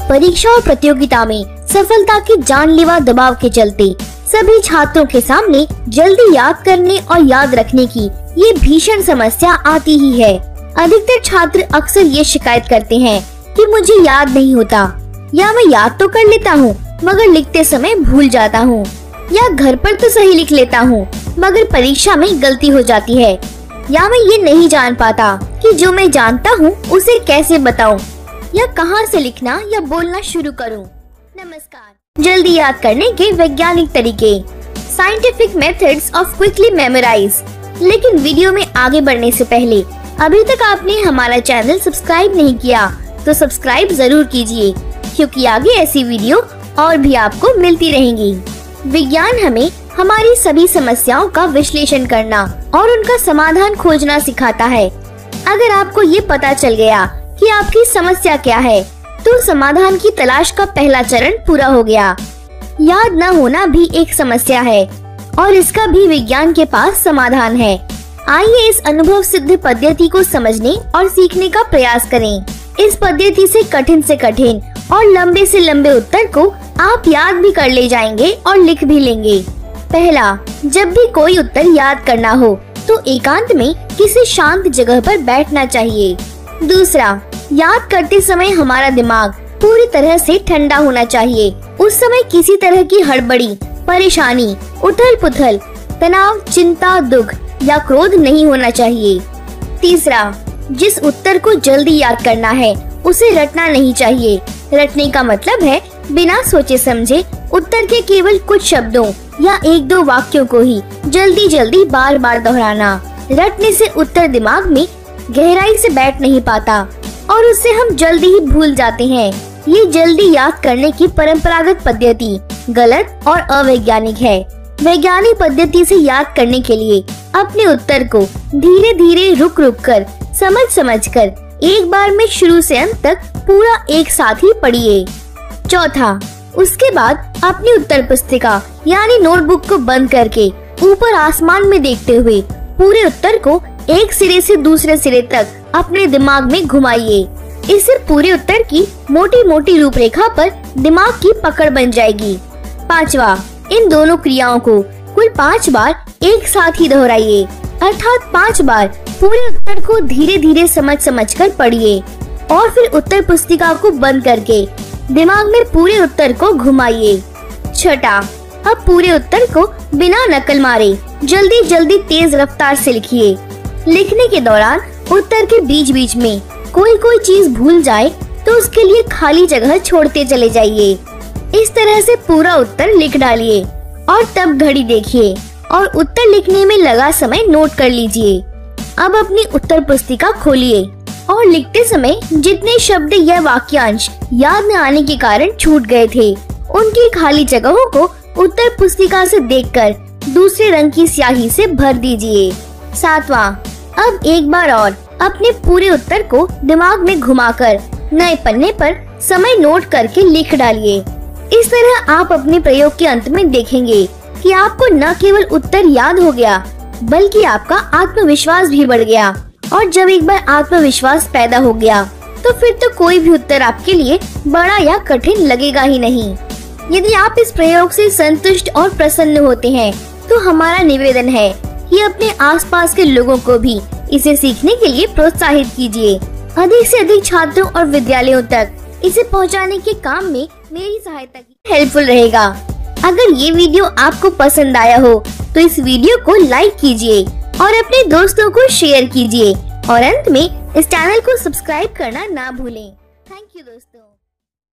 परीक्षा और प्रतियोगिता में सफलता के जानलेवा दबाव के चलते सभी छात्रों के सामने जल्दी याद करने और याद रखने की ये भीषण समस्या आती ही है। अधिकतर छात्र अक्सर ये शिकायत करते हैं कि मुझे याद नहीं होता, या मैं याद तो कर लेता हूँ मगर लिखते समय भूल जाता हूँ, या घर पर तो सही लिख लेता हूँ मगर परीक्षा में गलती हो जाती है, या मैं ये नहीं जान पाता कि जो मैं जानता हूँ उसे कैसे बताऊँ, या कहाँ से लिखना या बोलना शुरू करूँ। नमस्कार। जल्दी याद करने के वैज्ञानिक तरीके, scientific methods of quickly memorise. लेकिन वीडियो में आगे बढ़ने से पहले अभी तक आपने हमारा चैनल सब्सक्राइब नहीं किया तो सब्सक्राइब जरूर कीजिए, क्योंकि आगे ऐसी वीडियो और भी आपको मिलती रहेंगी। विज्ञान हमें हमारी सभी समस्याओं का विश्लेषण करना और उनका समाधान खोजना सिखाता है। अगर आपको ये पता चल गया कि आपकी समस्या क्या है, तो समाधान की तलाश का पहला चरण पूरा हो गया। याद न होना भी एक समस्या है और इसका भी विज्ञान के पास समाधान है। आइए इस अनुभव सिद्ध पद्धति को समझने और सीखने का प्रयास करें। इस पद्धति से कठिन और लंबे से लंबे उत्तर को आप याद भी कर ले जाएंगे और लिख भी लेंगे। पहला, जब भी कोई उत्तर याद करना हो तो एकांत में किसी शांत जगह पर बैठना चाहिए। दूसरा, याद करते समय हमारा दिमाग पूरी तरह से ठंडा होना चाहिए। उस समय किसी तरह की हड़बड़ी, परेशानी, उथल पुथल, तनाव, चिंता, दुख या क्रोध नहीं होना चाहिए। तीसरा, जिस उत्तर को जल्दी याद करना है उसे रटना नहीं चाहिए। रटने का मतलब है बिना सोचे समझे उत्तर के केवल कुछ शब्दों या एक दो वाक्यों को ही जल्दी बार बार दोहराना। रटने से उत्तर दिमाग में गहराई से बैठ नहीं पाता और उससे हम जल्दी ही भूल जाते हैं। ये जल्दी याद करने की परंपरागत पद्धति गलत और अवैज्ञानिक है। वैज्ञानिक पद्धति से याद करने के लिए अपने उत्तर को धीरे धीरे रुक कर समझ कर एक बार में शुरू से अंत तक पूरा एक साथ ही पढ़िए। चौथा, उसके बाद अपनी उत्तर पुस्तिका यानी नोटबुक को बंद करके ऊपर आसमान में देखते हुए पूरे उत्तर को एक सिरे से दूसरे सिरे तक अपने दिमाग में घुमाइए। इससे पूरे उत्तर की मोटी मोटी रूपरेखा पर दिमाग की पकड़ बन जाएगी। पांचवा, इन दोनों क्रियाओं को कुल 5 बार एक साथ ही दोहराइए, अर्थात 5 बार पूरे उत्तर को धीरे धीरे समझ कर पढ़िए और फिर उत्तर पुस्तिका को बंद करके दिमाग में पूरे उत्तर को घुमाइए। छठा, अब पूरे उत्तर को बिना नकल मारे जल्दी तेज रफ्तार से लिखिए। लिखने के दौरान उत्तर के बीच में कोई चीज भूल जाए तो उसके लिए खाली जगह छोड़ते चले जाइए। इस तरह से पूरा उत्तर लिख डालिए और तब घड़ी देखिए और उत्तर लिखने में लगा समय नोट कर लीजिए। अब अपनी उत्तर पुस्तिका खोलिए और लिखते समय जितने शब्द या वाक्यांश याद न आने के कारण छूट गए थे, उनकी खाली जगहों को उत्तर पुस्तिका से देखकर दूसरे रंग की स्याही से भर दीजिए। सातवां, अब एक बार और अपने पूरे उत्तर को दिमाग में घुमाकर नए पन्ने पर समय नोट करके लिख डालिए। इस तरह आप अपने प्रयोग के अंत में देखेंगे कि आपको न केवल उत्तर याद हो गया बल्कि आपका आत्मविश्वास भी बढ़ गया। और जब एक बार आत्मविश्वास पैदा हो गया तो फिर तो कोई भी उत्तर आपके लिए बड़ा या कठिन लगेगा ही नहीं। यदि आप इस प्रयोग से संतुष्ट और प्रसन्न होते हैं तो हमारा निवेदन है कि अपने आसपास के लोगों को भी इसे सीखने के लिए प्रोत्साहित कीजिए। अधिक से अधिक छात्रों और विद्यालयों तक इसे पहुंचाने के काम में मेरी सहायता की हेल्पफुल रहेगा। अगर ये वीडियो आपको पसंद आया हो तो इस वीडियो को लाइक कीजिए और अपने दोस्तों को शेयर कीजिए और अंत में इस चैनल को सब्सक्राइब करना ना भूलें। थैंक यू दोस्तों।